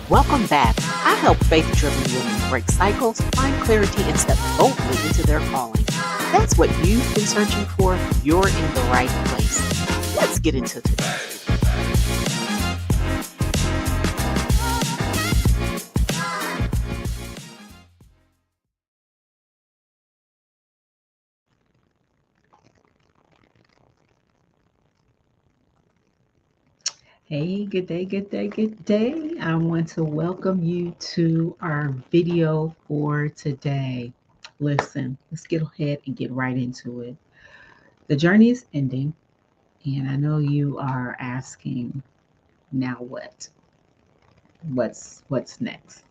Welcome back. I help faith-driven women break cycles, find clarity, and step boldly into their calling. If that's what you've been searching for, you're in the right place. Let's get into today. Hey, good day, good day, good day. I want to welcome you to our video for today. Listen, let's get ahead and get right into it. The journey is ending, and I know you are asking, now what? What's next?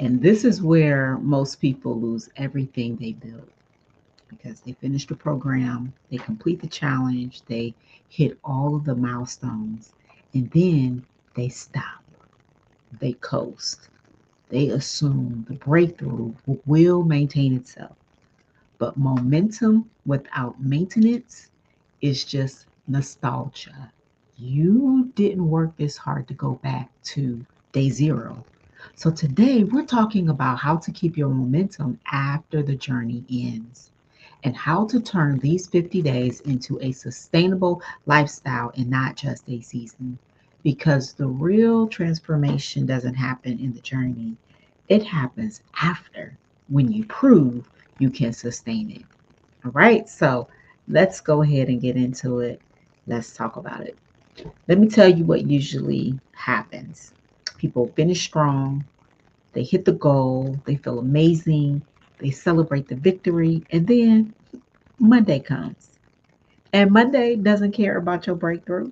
And this is where most people lose everything they built because they finish the program, they complete the challenge, they hit all of the milestones, and then they stop. They coast. They assume the breakthrough will maintain itself. But momentum without maintenance is just nostalgia. You didn't work this hard to go back to day zero. So today we're talking about how to keep your momentum after the journey ends and how to turn these 50 days into a sustainable lifestyle and not just a season. Because the real transformation doesn't happen in the journey, it happens after when you prove you can sustain it. All right, so let's go ahead and get into it. Let's talk about it. Let me tell you what usually happens. People finish strong, they hit the goal, they feel amazing, they celebrate the victory, and then Monday comes. And Monday doesn't care about your breakthrough.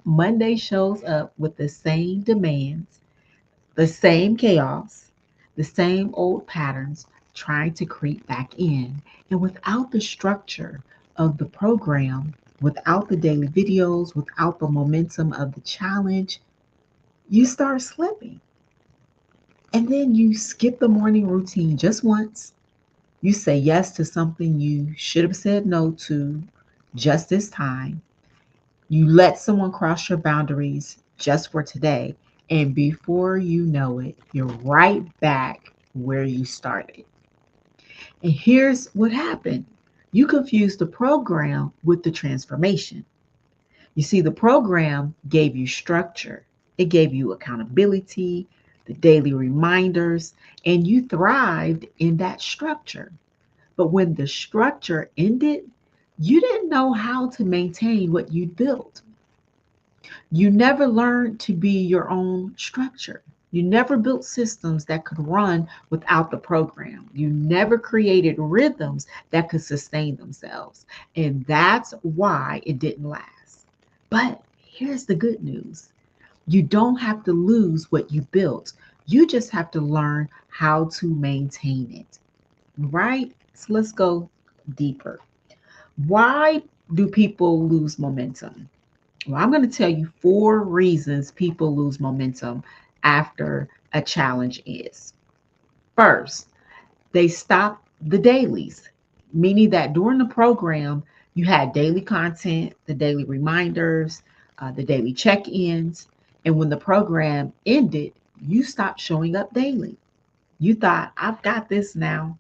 Monday shows up with the same demands, the same chaos, the same old patterns trying to creep back in. And without the structure of the program, without the daily videos, without the momentum of the challenge, you start slipping. And then you skip the morning routine just once. You say yes to something you should have said no to just this time. You let someone cross your boundaries just for today. And before you know it, you're right back where you started. And here's what happened: you confused the program with the transformation. You see, the program gave you structure, it gave you accountability, the daily reminders, and you thrived in that structure. But when the structure ended, you didn't know how to maintain what you'd built. You never learned to be your own structure. You never built systems that could run without the program. You never created rhythms that could sustain themselves. And that's why it didn't last. But here's the good news: you don't have to lose what you built, you just have to learn how to maintain it. Right? So let's go deeper. Why do people lose momentum? Well, I'm going to tell you 4 reasons people lose momentum after a challenge is. First, they stop the dailies, meaning that during the program, you had daily content, the daily reminders, the daily check ins. And when the program ended, you stopped showing up daily. You thought, I've got this now.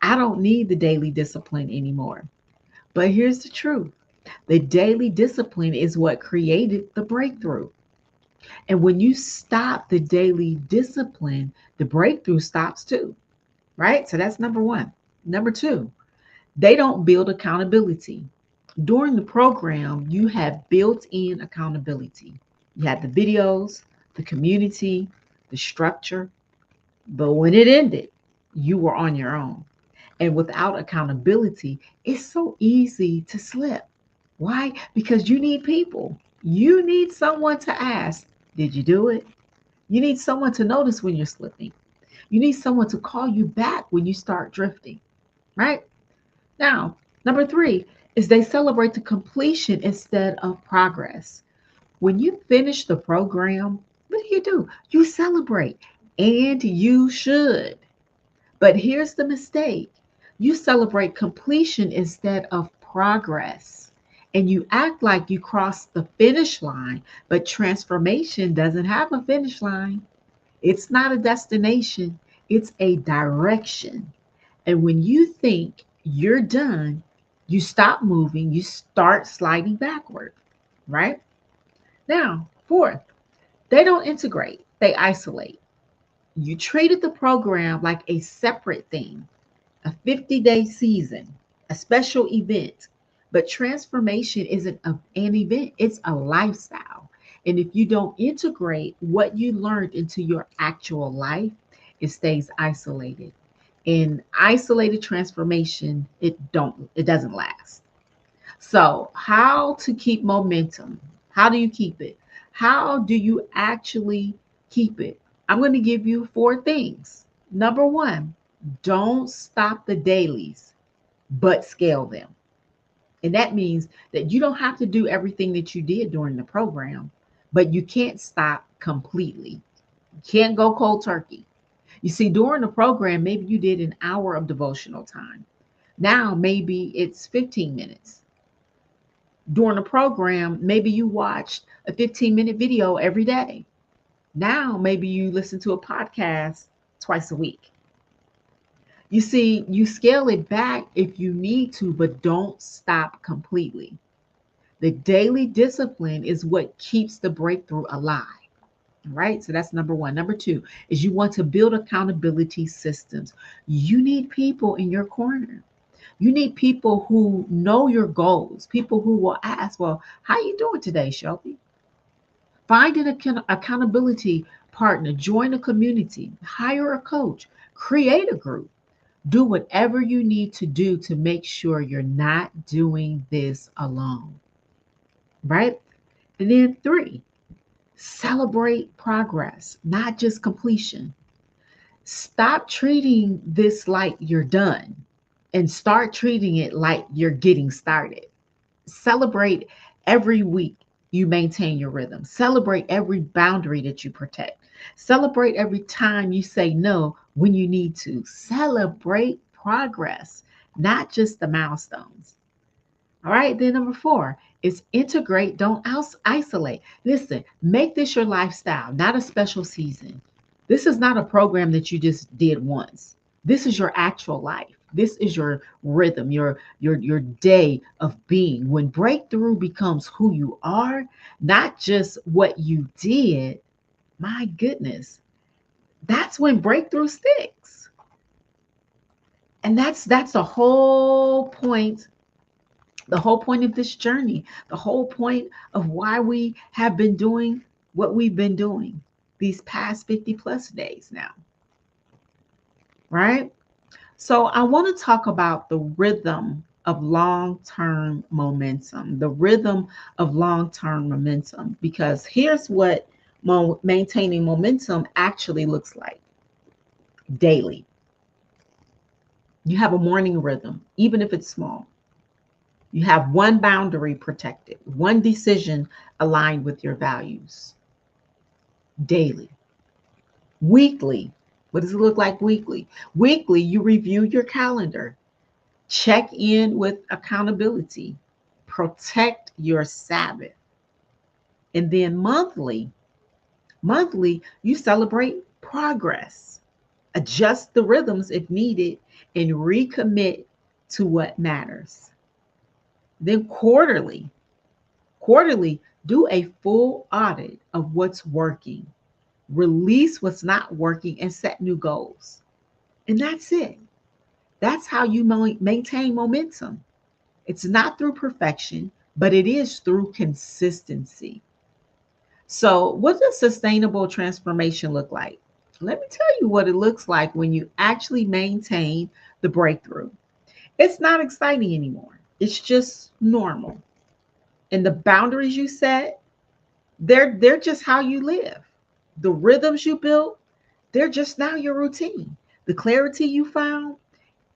I don't need the daily discipline anymore. But here's the truth: the daily discipline is what created the breakthrough. And when you stop the daily discipline, the breakthrough stops too, right? So that's number one. Number two, they don't build accountability. During the program, you have built in accountability. You had the videos, the community, the structure. But when it ended, you were on your own. And without accountability, it's so easy to slip. Why? Because you need people. You need someone to ask, did you do it? You need someone to notice when you're slipping. You need someone to call you back when you start drifting, right? Now, number three is they celebrate the completion instead of progress. When you finish the program, what do? You celebrate, and you should. But here's the mistake: you celebrate completion instead of progress. and you act like you crossed the finish line, but transformation doesn't have a finish line. It's not a destination, it's a direction. And when you think you're done, you stop moving, you start sliding backward, right? Now, fourth, they don't integrate, they isolate. You treated the program like a separate thing, a 50-day season, a special event. But transformation isn't an event, it's a lifestyle. And if you don't integrate what you learned into your actual life, it stays isolated. In isolated transformation, it doesn't last. So, how to keep momentum? How do you keep it? How do you actually keep it? I'm going to give you four things. Number one, don't stop the dailies, but scale them. And that means that you don't have to do everything that you did during the program, but you can't stop completely. You can't go cold turkey. You see, during the program, maybe you did an hour of devotional time. Now, maybe it's 15 minutes. During the program, maybe you watched a 15-minute video every day. Now, maybe you listen to a podcast twice a week. You see, you scale it back if you need to, but don't stop completely. The daily discipline is what keeps the breakthrough alive. All right. So that's number one. Number two is you want to build accountability systems. You need people in your corner. You need people who know your goals, people who will ask, well, how you doing today, Shelby? Find an accountability partner, join a community, hire a coach, create a group. Do whatever you need to do to make sure you're not doing this alone, right? And then three, celebrate progress, not just completion. Stop treating this like you're done and start treating it like you're getting started. Celebrate every week you maintain your rhythm. Celebrate every boundary that you protect. Celebrate every time you say no when you need to. Celebrate progress, not just the milestones. All right, then number four is integrate, don't isolate. Listen, make this your lifestyle, not a special season. This is not a program that you just did once. This is your actual life. This is your rhythm, your day of being. When breakthrough becomes who you are, not just what you did, my goodness, that's when breakthrough sticks. And that's the whole point of this journey, the whole point of why we have been doing what we've been doing these past 50 plus days now. Right? So I want to talk about the rhythm of long-term momentum, the rhythm of long-term momentum, because here's what maintaining momentum actually looks like daily. You have a morning rhythm, even if it's small. You have one boundary protected, one decision aligned with your values daily. Weekly, what does it look like weekly? Weekly, you review your calendar, check in with accountability, protect your Sabbath. And then monthly, you celebrate progress, adjust the rhythms if needed, and recommit to what matters. Then quarterly, do a full audit of what's working, release what's not working, and set new goals. And that's it. That's how you maintain momentum. It's not through perfection, but it is through consistency. So, what does sustainable transformation look like? Let me tell you what it looks like when you actually maintain the breakthrough. It's not exciting anymore, it's just normal. And the boundaries you set, they're just how you live. The rhythms you built, they're just now your routine. The clarity you found,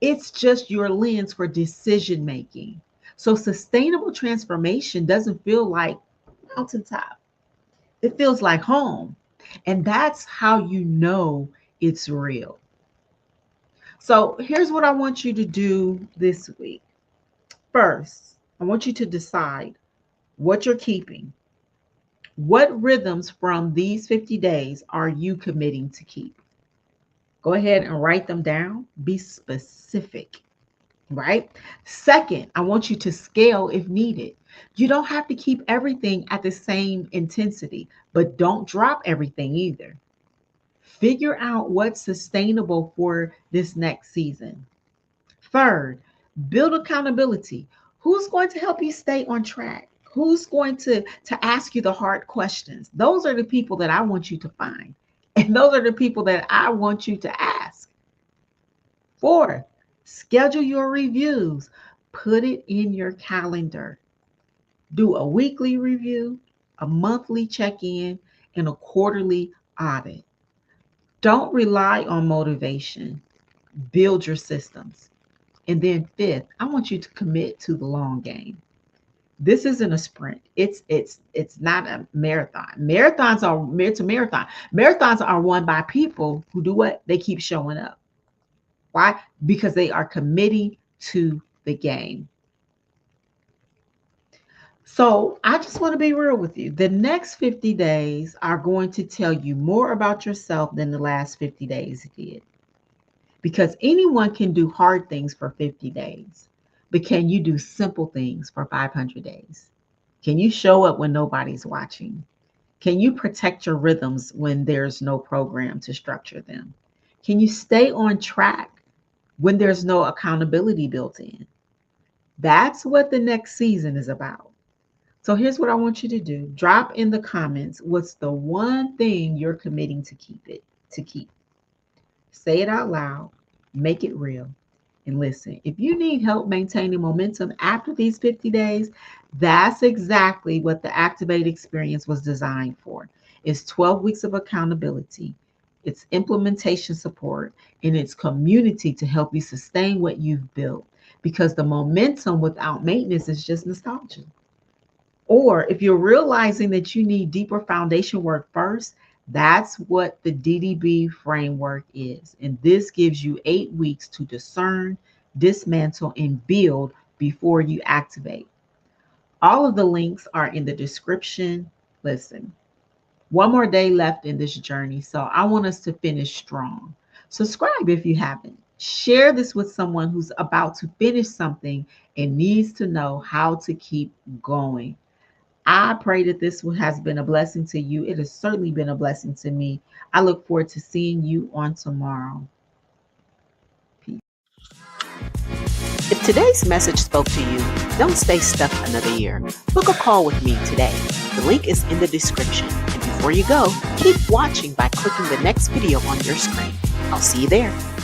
it's just your lens for decision making. So sustainable transformation doesn't feel like mountaintop. It feels like home. And that's how you know it's real. So here's what I want you to do this week. First, I want you to decide what you're keeping. What rhythms from these 50 days are you committing to keep? Go ahead and write them down. Be specific, right? Second, I want you to scale if needed. You don't have to keep everything at the same intensity, but don't drop everything either. Figure out what's sustainable for this next season. Third, build accountability. Who's going to help you stay on track? Who's going to ask you the hard questions? Those are the people that I want you to find. And those are the people that I want you to ask. Fourth, schedule your reviews. Put it in your calendar. Do a weekly review, a monthly check-in, and a quarterly audit. Don't rely on motivation. Build your systems. And then fifth, I want you to commit to the long game. This isn't a sprint. It's not a marathon. It's a marathon. Marathons are won by people who do what? They keep showing up. Why? Because they are committing to the game. So I just want to be real with you. The next 50 days are going to tell you more about yourself than the last 50 days did. Because anyone can do hard things for 50 days. But can you do simple things for 500 days? Can you show up when nobody's watching? Can you protect your rhythms when there's no program to structure them? Can you stay on track when there's no accountability built in? That's what the next season is about. So here's what I want you to do. Drop in the comments what's the one thing you're committing to keep. Say it out loud, make it real. And listen, if you need help maintaining momentum after these 50 days, that's exactly what the Activate experience was designed for. It's 12 weeks of accountability, it's implementation support, and it's community to help you sustain what you've built. Because the momentum without maintenance is just nostalgia. Or if you're realizing that you need deeper foundation work first, that's what the DDB framework is. And this gives you 8 weeks to discern, dismantle, and build before you activate. All of the links are in the description. Listen, one more day left in this journey, so I want us to finish strong. Subscribe if you haven't. Share this with someone who's about to finish something and needs to know how to keep going. I pray that this has been a blessing to you. It has certainly been a blessing to me. I look forward to seeing you on tomorrow. Peace. If today's message spoke to you, don't stay stuck another year. Book a call with me today. The link is in the description. And before you go, keep watching by clicking the next video on your screen. I'll see you there.